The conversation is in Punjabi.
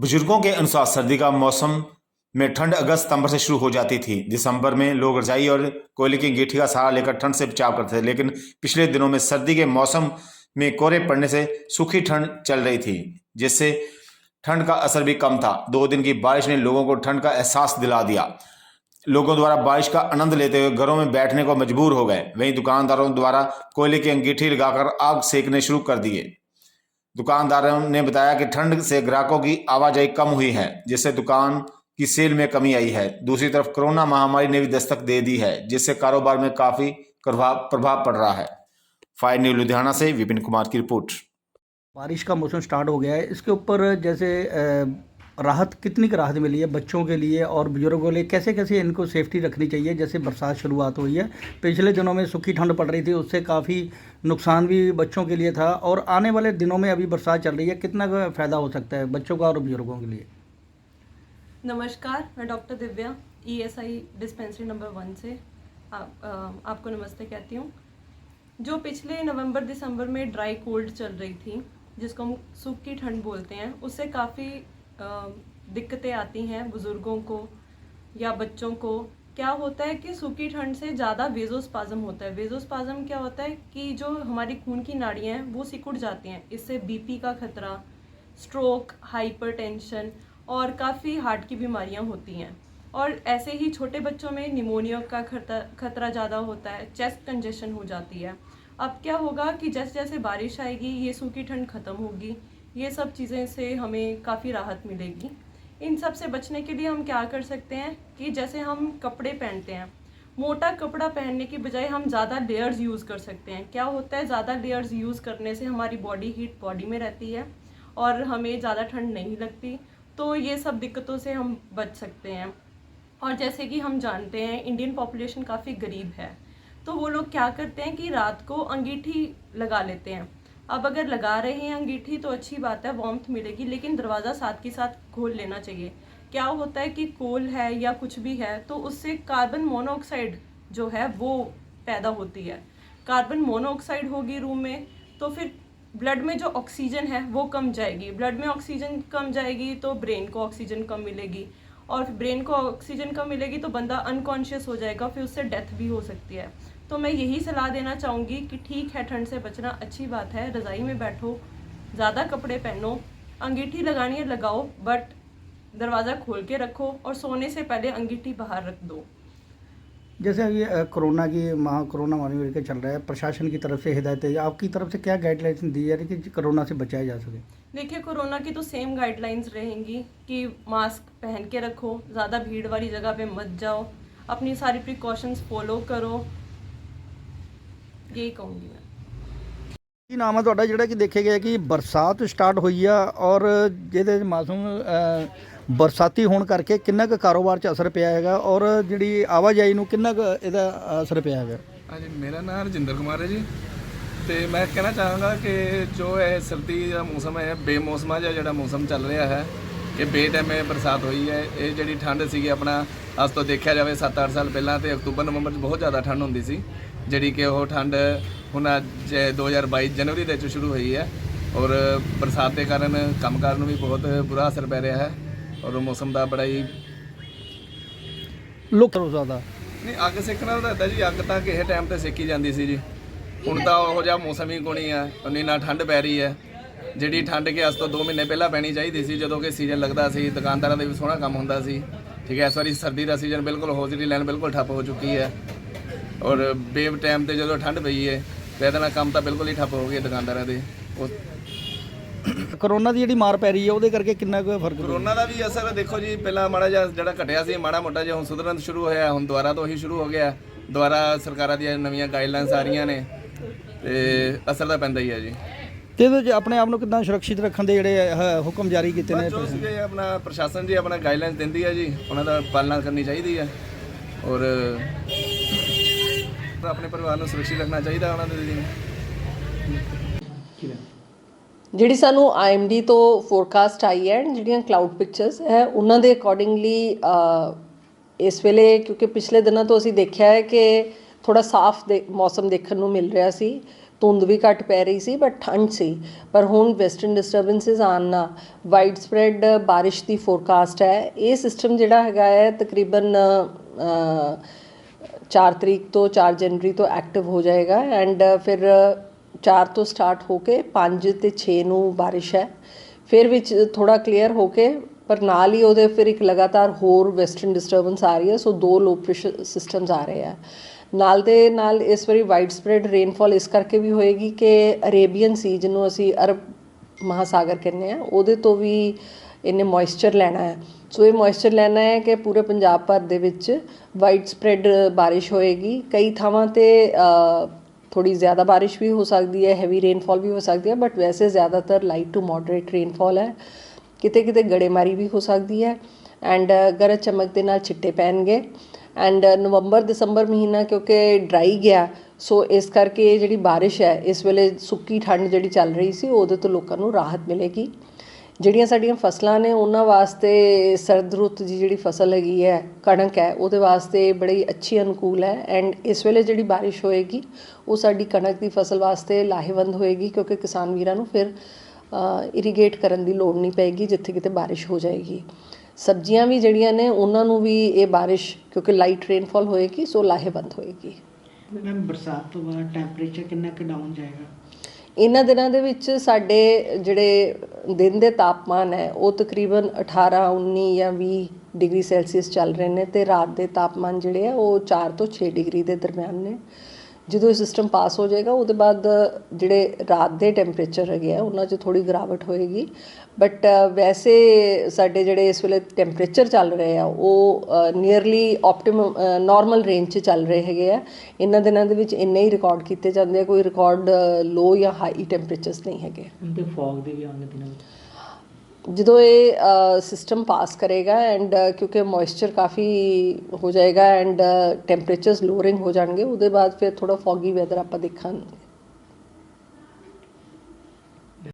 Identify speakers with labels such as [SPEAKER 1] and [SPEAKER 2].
[SPEAKER 1] बुजुर्गों के अनुसार सर्दी का मौसम में ठंड अगस्त सितंबर से शुरू हो जाती थी। दिसंबर में लोग रजाई और कोयले की अंगीठी का सहारा लेकर ठंड से बचाव करते थे, लेकिन पिछले दिनों में सर्दी के मौसम में कोहरे पड़ने से सूखी ठंड चल रही थी, जिससे ठंड का असर भी कम था। 2 दिन की बारिश ने लोगों को ठंड का एहसास दिला दिया। लोगों द्वारा बारिश का आनंद लेते हुए घरों में बैठने को मजबूर हो गए। वहीं दुकानदारों द्वारा कोयले की अंगीठी लगाकर आग सेकने शुरू कर दिए। दुकानदारों ने बताया कि ठंड से ग्राहकों की आवाजाही कम हुई है, जिससे दुकान की सेल में कमी आई है। दूसरी तरफ कोरोना महामारी ने भी दस्तक दे दी है, जिससे कारोबार में काफी प्रभाव पड़ रहा है। फायर न्यूज लुधियाना से विपिन कुमार की रिपोर्ट।
[SPEAKER 2] बारिश का मौसम स्टार्ट हो गया है, इसके ऊपर जैसे राहत कितनी की राहत मिली है बच्चों के लिए और बुजुर्गों के लिए, कैसे कैसे इनको सेफ्टी रखनी चाहिए? जैसे बरसात शुरुआत हुई है, पिछले दिनों में सूखी ठंड पड़ रही थी, उससे काफ़ी नुकसान भी बच्चों के लिए था, और आने वाले दिनों में अभी बरसात चल रही है, कितना फ़ायदा हो सकता है बच्चों का और बुजुर्गों के लिए?
[SPEAKER 3] नमस्कार, मैं doctor Divya ESI dispensary number 1 से आपको नमस्ते कहती हूँ। जो पिछले नवंबर दिसंबर में ड्राई कोल्ड चल रही थी, जिसको हम सूखी ठंड बोलते हैं, उससे काफ़ी दिक्कतें आती हैं बुज़ुर्गों को या बच्चों को। क्या होता है कि सूखी ठंड से ज़्यादा वेज़ोस्पाज़म होता है। वेज़ोस्पाज़म क्या होता है कि जो हमारी खून की नाड़ियाँ हैं वो सिकुड़ जाती हैं। इससे BP का खतरा, स्ट्रोक, हाइपरटेंशन और काफ़ी हार्ट की बीमारियां होती हैं। और ऐसे ही छोटे बच्चों में निमोनिया का खतरा ज़्यादा होता है, चेस्ट कंजेशन हो जाती है। अब क्या होगा कि जैसे जैसे बारिश आएगी, ये सूखी ठंड ख़त्म होगी, ये सब चीज़ें से हमें काफ़ी राहत मिलेगी। इन सब से बचने के लिए हम क्या कर सकते हैं कि जैसे हम कपड़े पहनते हैं, मोटा कपड़ा पहनने की बजाय हम ज़्यादा लेयर्स यूज़ कर सकते हैं। क्या होता है, ज़्यादा लेयर्स यूज़ करने से हमारी बॉडी हीट बॉडी में रहती है और हमें ज़्यादा ठंड नहीं लगती, तो ये सब दिक्कतों से हम बच सकते हैं। और जैसे कि हम जानते हैं इंडियन पॉपुलेशन काफ़ी गरीब है, तो वो लोग क्या करते हैं कि रात को अंगीठी लगा लेते हैं। अब अगर लगा रहे हैं अंगीठी तो अच्छी बात है, वार्मथ मिलेगी, लेकिन दरवाज़ा साथ के साथ खोल लेना चाहिए। क्या होता है कि कोल है या कुछ भी है तो उससे कार्बन मोनोऑक्साइड जो है वो पैदा होती है। कार्बन मोनोऑक्साइड होगी रूम में तो फिर ब्लड में जो ऑक्सीजन है वो कम जाएगी। ब्लड में ऑक्सीजन कम जाएगी तो ब्रेन को ऑक्सीजन कम मिलेगी, और ब्रेन को ऑक्सीजन कम मिलेगी तो बंदा अनकॉन्शियस हो जाएगा, फिर उससे डेथ भी हो सकती है। तो मैं यही सलाह देना चाहूँगी कि ठीक है, ठंड से बचना अच्छी बात है, रज़ाई में बैठो, ज़्यादा कपड़े पहनो, अंगीठी लगानी है लगाओ, बट दरवाज़ा खोल के रखो और सोने से पहले अंगीठी बाहर रख दो।
[SPEAKER 2] जैसे अभी कोरोना महामारी के चल रहा है, प्रशासन की तरफ से हिदायतें, आपकी तरफ से क्या गाइडलाइंस दी जा रही है कि कोरोना से बचाया जा सके?
[SPEAKER 3] देखिए, कोरोना की तो सेम गाइडलाइंस रहेंगी कि मास्क पहन के रखो, ज़्यादा भीड़ वाली जगह पे मत जाओ, अपनी सारी प्रिकॉशंस फॉलो करो, यही कहूँगी मैं।
[SPEAKER 2] ਕੀ ਨਾਮ ਹੈ ਤੁਹਾਡਾ? ਜਿਹੜਾ ਕਿ ਦੇਖਿਆ ਗਿਆ ਕਿ ਬਰਸਾਤ ਸਟਾਰਟ ਹੋਈ ਆ ਔਰ ਜਿਹਦੇ ਮੌਸਮ ਬਰਸਾਤੀ ਹੋਣ ਕਰਕੇ ਕਿੰਨਾ ਕੁ ਕਾਰੋਬਾਰ 'ਚ ਅਸਰ ਪਿਆ ਹੈਗਾ ਔਰ ਜਿਹੜੀ ਆਵਾਜਾਈ ਨੂੰ ਕਿੰਨਾ ਕੁ ਇਹਦਾ ਅਸਰ ਪਿਆ ਹੈਗਾ?
[SPEAKER 4] ਹਾਂਜੀ, ਮੇਰਾ ਨਾਮ ਰਜਿੰਦਰ ਕੁਮਾਰ ਹੈ ਜੀ, ਤੇ ਮੈਂ ਕਹਿਣਾ ਚਾਹਾਂਗਾ ਕਿ ਜੋ ਇਹ ਸਰਦੀ ਦਾ ਮੌਸਮ ਹੈ, ਬੇਮੌਸਮਾ ਜਿਹਾ ਜਿਹੜਾ ਮੌਸਮ ਚੱਲ ਰਿਹਾ ਹੈ, ਕਿ ਬੇਟਾਈਮੇ ਬਰਸਾਤ ਹੋਈ ਹੈ। ਇਹ ਜਿਹੜੀ ਠੰਡ ਸੀਗੀ ਆਪਣਾ ਅੱਜ ਤੋਂ ਦੇਖਿਆ ਜਾਵੇ 7-8 ਸਾਲ ਪਹਿਲਾਂ ਤੇ ਅਕਤੂਬਰ ਨਵੰਬਰ 'ਚ ਬਹੁਤ ਜ਼ਿਆਦਾ ਠੰਡ ਹੁੰਦੀ ਸੀ, ਜਿਹੜੀ ਕਿ ਉਹ ਠੰਡ ਹੁਣ ਅੱਜ 2022 ਜਨਵਰੀ ਦੇ ਵਿੱਚ ਸ਼ੁਰੂ ਹੋਈ ਹੈ। ਔਰ ਬਰਸਾਤ ਦੇ ਕਾਰਨ ਕੰਮਕਾਰ ਨੂੰ ਵੀ ਬਹੁਤ ਬੁਰਾ ਅਸਰ ਪੈ ਰਿਹਾ ਹੈ ਔਰ ਮੌਸਮ ਦਾ ਬੜਾ ਹੀ
[SPEAKER 2] ਲੋਕਾਂ ਨੂੰ ਜ਼ਿਆਦਾ
[SPEAKER 4] ਨਹੀਂ, ਅੱਗ ਸੇਕਣਾ ਤਾਂ ਇੱਦਾਂ ਜੀ, ਅੱਗ ਤਾਂ ਕਿਸੇ ਟਾਈਮ ਤੇ ਸੇਕੀ ਜਾਂਦੀ ਸੀ ਜੀ, ਹੁਣ ਤਾਂ ਉਹੋ ਜਿਹਾ ਮੌਸਮ ਹੀ ਕੋਣੀ ਆ, ਉਨੀ ਨਾ ਠੰਡ ਪੈ ਰਹੀ ਹੈ, ਜਿਹੜੀ ਠੰਡ ਕਿ ਅੱਜ ਤੋਂ 2 ਮਹੀਨੇ ਪਹਿਲਾਂ ਪੈਣੀ ਚਾਹੀਦੀ ਸੀ, ਜਦੋਂ ਕਿ ਸੀਜ਼ਨ ਲੱਗਦਾ ਸੀ, ਦੁਕਾਨਦਾਰਾਂ ਦੇ ਵੀ ਸੋਹਣਾ ਕੰਮ ਹੁੰਦਾ ਸੀ। ਠੀਕ ਹੈ, ਇਸ ਵਾਰੀ ਸਰਦੀ ਦਾ ਸੀਜ਼ਨ ਬਿਲਕੁਲ ਹੌਜ਼ਰੀ ਲਾਈਨ ਬਿਲਕੁਲ ਠੱਪ ਹੋ ਚੁੱਕੀ ਹੈ ਔਰ ਬੇਵ ਟਾਈਮ ਤੇ ਜਦੋਂ ਠੰਡ ਪਈ ਹੈ ਤੇ ਇਹਦੇ ਨਾਲ ਕੰਮ ਤਾਂ ਬਿਲਕੁਲ ਹੀ ਠੱਪ ਹੋ ਗਏ ਦੁਕਾਨਦਾਰਾਂ ਦੇ।
[SPEAKER 2] ਕੋਰੋਨਾ ਦੀ ਜਿਹੜੀ ਮਾਰ ਪੈ ਰਹੀ ਹੈ ਉਹਦੇ ਕਰਕੇ ਕਿੰਨਾ ਕੁ ਫਰਕ?
[SPEAKER 4] ਕੋਰੋਨਾ ਦਾ ਵੀ ਅਸਰ ਦੇਖੋ ਜੀ, ਪਹਿਲਾਂ ਮਾੜਾ ਜਿਹਾ ਜਿਹੜਾ ਘਟਿਆ ਸੀ, ਮਾੜਾ ਮੋਟਾ ਜਿਹਾ ਹੁਣ ਸੁਧਰਨ ਸ਼ੁਰੂ ਹੋਇਆ, ਹੁਣ ਦੁਬਾਰਾ ਤੋਂ ਉਹੀ ਸ਼ੁਰੂ ਹੋ ਗਿਆ। ਦੁਬਾਰਾ ਸਰਕਾਰਾਂ ਦੀਆਂ ਨਵੀਆਂ ਗਾਈਡਲਾਈਨਸ ਆ ਰਹੀਆਂ ਨੇ ਤੇ ਅਸਰ ਤਾਂ ਪੈਂਦਾ ਹੀ ਹੈ ਜੀ।
[SPEAKER 2] ਤੇ ਇਹਦੇ 'ਚ ਆਪਣੇ ਆਪ ਨੂੰ ਕਿੱਦਾਂ ਸੁਰੱਖਿਅਤ ਰੱਖਣ ਦੇ ਜਿਹੜੇ ਹੁਕਮ ਜਾਰੀ ਕੀਤੇ ਨੇ?
[SPEAKER 4] ਜੋ ਸੀਗੇ ਆਪਣਾ ਪ੍ਰਸ਼ਾਸਨ ਜੀ ਆਪਣਾ ਗਾਈਡਲਾਈਨਸ ਦਿੰਦੀ ਹੈ ਜੀ, ਉਹਨਾਂ ਦਾ ਪਾਲਣਾ ਕਰਨੀ ਚਾਹੀਦੀ ਹੈ ਔਰ ਆਪਣੇ ਪਰਿਵਾਰ ਨੂੰ ਸੁਰੱਖਿਅਤ ਰੱਖਣਾ ਚਾਹੀਦਾ ਉਹਨਾਂ ਦੇ ਜੀ।
[SPEAKER 5] ਜਿਹੜੀ ਸਾਨੂੰ IMD ਤੋਂ ਫੋਰਕਾਸਟ ਆਈ ਹੈ, ਜਿਹੜੀਆਂ ਕਲਾਊਡ ਪਿਕਚਰਸ ਹੈ, ਉਹਨਾਂ ਦੇ ਅਕੋਰਡਿੰਗਲੀ ਇਸ ਵੇਲੇ, ਕਿਉਂਕਿ ਪਿਛਲੇ ਦਿਨਾਂ ਤੋਂ ਅਸੀਂ ਦੇਖਿਆ ਹੈ ਕਿ ਥੋੜਾ ਸਾਫ਼ ਮੌਸਮ ਦੇਖਣ ਨੂੰ ਮਿਲ ਰਿਹਾ ਸੀ, ਧੁੰਦ ਵੀ ਘੱਟ ਪੈ ਰਹੀ ਸੀ ਬਟ ਠੰਡ ਸੀ। ਪਰ ਹੁਣ ਵੈਸਟਰਨ ਡਿਸਟਰਬੈਂਸਿਸ ਆਉਣ ਨਾਲ ਵਾਈਡ ਸਪਰੈਡ ਬਾਰਿਸ਼ ਦੀ ਫੋਰਕਾਸਟ ਹੈ। ਇਹ ਸਿਸਟਮ ਜਿਹੜਾ ਹੈਗਾ ਹੈ ਤਕਰੀਬਨ 4 ਤਰੀਕ ਤੋਂ 4 ਜਨਵਰੀ ਤੋਂ ਐਕਟਿਵ ਹੋ ਜਾਏਗਾ ਐਂਡ ਫਿਰ 4 ਤੋਂ ਸਟਾਰਟ ਹੋ ਕੇ 5 ਤੇ 6 ਨੂੰ ਬਾਰਿਸ਼ ਹੈ, ਫਿਰ ਵਿੱਚ ਥੋੜ੍ਹਾ ਕਲੀਅਰ ਹੋ ਕੇ ਪਰ ਨਾਲ ਹੀ ਉਹਦੇ ਫਿਰ ਇੱਕ ਲਗਾਤਾਰ ਹੋਰ ਵੈਸਟਰਨ ਡਿਸਟਰਬੈਂਸ ਆ ਰਹੀ ਹੈ। ਸੋ 2 ਲੋ ਪ੍ਰੈਸ਼ਰ ਸਿਸਟਮਸ ਆ ਰਹੇ ਆ ਨਾਲ ਦੇ ਨਾਲ। ਇਸ ਵਾਰੀ ਵਾਈਡ ਸਪਰੈਡ ਰੇਨਫਾਲ ਇਸ ਕਰਕੇ ਵੀ ਹੋਏਗੀ ਕਿ ਅਰੇਬੀਅਨ ਸੀ ਜਿਹਨੂੰ ਅਸੀਂ ਅਰਬ ਮਹਾਸਾਗਰ ਕਹਿੰਦੇ ਹਾਂ ਉਹਦੇ ਤੋਂ ਵੀ ਇਹਨੇ ਮੋਇਸਚਰ ਲੈਣਾ ਹੈ। ਸੋ ਇਹ ਮੋਇਸਚਰ ਲੈਣਾ ਹੈ ਕਿ ਪੂਰੇ ਪੰਜਾਬ ਭਰ ਦੇ ਵਿੱਚ ਵਾਈਡ ਸਪਰੈਡ ਬਾਰਿਸ਼ ਹੋਏਗੀ। ਕਈ ਥਾਵਾਂ 'ਤੇ ਥੋੜ੍ਹੀ ਜ਼ਿਆਦਾ ਬਾਰਿਸ਼ ਵੀ ਹੋ ਸਕਦੀ ਹੈ, ਹੈਵੀ ਰੇਨਫਾਲ ਵੀ ਹੋ ਸਕਦੀ ਹੈ, ਬਟ ਵੈਸੇ ਜ਼ਿਆਦਾਤਰ ਲਾਈਟ ਟੂ ਮੋਡਰੇਟ ਰੇਨਫਾਲ ਹੈ। ਕਿਤੇ ਕਿਤੇ ਗੜੇਮਾਰੀ ਵੀ ਹੋ ਸਕਦੀ ਹੈ ਐਂਡ ਗਰਜ ਚਮਕ ਦੇ ਨਾਲ ਛਿੱਟੇ ਪੈਣਗੇ ਐਂਡ ਨਵੰਬਰ ਦਸੰਬਰ ਮਹੀਨਾ ਕਿਉਂਕਿ ਡਰਾਈ ਗਿਆ, ਸੋ ਇਸ ਕਰਕੇ ਜਿਹੜੀ ਬਾਰਿਸ਼ ਹੈ ਇਸ ਵੇਲੇ ਸੁੱਕੀ ਠੰਡ ਜਿਹੜੀ ਚੱਲ ਰਹੀ ਸੀ ਉਹਦੇ ਤੋਂ ਲੋਕਾਂ ਨੂੰ ਰਾਹਤ ਮਿਲੇਗੀ। ਜਿਹੜੀਆਂ ਸਾਡੀਆਂ ਫਸਲਾਂ ਨੇ ਉਹਨਾਂ ਵਾਸਤੇ ਸਰਦ ਰੁੱਤ ਦੀ ਜਿਹੜੀ ਫਸਲ ਹੈਗੀ ਹੈ ਕਣਕ ਹੈ ਉਹਦੇ ਵਾਸਤੇ ਬੜੀ ਅੱਛੀ ਅਨੁਕੂਲ ਹੈ ਐਂਡ ਇਸ ਵੇਲੇ ਜਿਹੜੀ ਬਾਰਿਸ਼ ਹੋਏਗੀ ਉਹ ਸਾਡੀ ਕਣਕ ਦੀ ਫਸਲ ਵਾਸਤੇ ਲਾਹੇਵੰਦ ਹੋਏਗੀ ਕਿਉਂਕਿ ਕਿਸਾਨ ਵੀਰਾਂ ਨੂੰ ਫਿਰ ਇਰੀਗੇਟ ਕਰਨ ਦੀ ਲੋੜ ਨਹੀਂ ਪਏਗੀ ਜਿੱਥੇ ਕਿਤੇ ਬਾਰਿਸ਼ ਹੋ ਜਾਏਗੀ। ਸਬਜ਼ੀਆਂ ਵੀ ਜਿਹੜੀਆਂ ਨੇ ਉਹਨਾਂ ਨੂੰ ਵੀ ਇਹ ਬਾਰਿਸ਼ ਕਿਉਂਕਿ ਲਾਈਟ ਰੇਨਫਾਲ ਹੋਏਗੀ ਸੋ ਲਾਹੇਵੰਦ ਹੋਏਗੀ।
[SPEAKER 2] ਮੈਮ ਬਰਸਾਤ ਤੋਂ ਬਾਅਦ ਟੈਂਪਰੇਚਰ ਕਿੰਨਾ ਕੁ ਡਾਊਨ ਜਾਏਗਾ?
[SPEAKER 5] ਇਹਨਾਂ ਦਿਨਾਂ ਦੇ ਵਿੱਚ ਸਾਡੇ ਜਿਹੜੇ ਦਿਨ ਦੇ ਤਾਪਮਾਨ ਹੈ ਉਹ ਤਕਰੀਬਨ 18 19 ਜਾਂ 20 ਡਿਗਰੀ ਸੈਲਸੀਅਸ ਚੱਲ ਰਹੇ ਨੇ ਅਤੇ ਰਾਤ ਦੇ ਤਾਪਮਾਨ ਜਿਹੜੇ ਆ ਉਹ 4 ਤੋਂ 6 ਡਿਗਰੀ ਦੇ ਦਰਮਿਆਨ ਨੇ। ਜਦੋਂ ਇਹ ਸਿਸਟਮ ਪਾਸ ਹੋ ਜਾਏਗਾ ਉਹਦੇ ਬਾਅਦ ਜਿਹੜੇ ਰਾਤ ਦੇ ਟੈਂਪਰੇਚਰ ਹੈਗੇ ਆ ਉਹਨਾਂ 'ਚ ਥੋੜ੍ਹੀ ਗਿਰਾਵਟ ਹੋਏਗੀ ਬਟ ਵੈਸੇ ਸਾਡੇ ਜਿਹੜੇ ਇਸ ਵੇਲੇ ਟੈਂਪਰੇਚਰ ਚੱਲ ਰਹੇ ਆ ਉਹ ਨੀਅਰਲੀ ਆਪਟੀਮਮ ਨਾਰਮਲ ਰੇਂਜ 'ਚ ਚੱਲ ਰਹੇ ਹੈਗੇ ਆ। ਇਹਨਾਂ ਦਿਨਾਂ ਦੇ ਵਿੱਚ ਇੰਨੇ ਹੀ ਰਿਕਾਰਡ ਕੀਤੇ ਜਾਂਦੇ ਆ, ਕੋਈ ਰਿਕਾਰਡ ਲੋ ਜਾਂ ਹਾਈ ਟੈਂਪਰੇਚਰਸ ਨਹੀਂ ਹੈਗੇ।
[SPEAKER 2] ਤੇ ਫੌਗ ਦੇ ਵੀ ਆਉਣ ਦੇ ਦਿਨਾਂ ਵਿੱਚ
[SPEAKER 5] ਜਦੋਂ ਇਹ ਸਿਸਟਮ ਪਾਸ ਕਰੇਗਾ ਐਂਡ ਕਿਉਂਕਿ ਮੋਇਸਚਰ ਕਾਫੀ ਹੋ ਜਾਏਗਾ ਐਂਡ ਟੈਂਪਰੇਚਰਸ ਲੋਅਰਿੰਗ ਹੋ ਜਾਣਗੇ ਉਹਦੇ ਬਾਅਦ ਫਿਰ ਥੋੜ੍ਹਾ ਫੌਗੀ ਵੈਦਰ ਆਪਾਂ ਦੇਖਾਂਗੇ।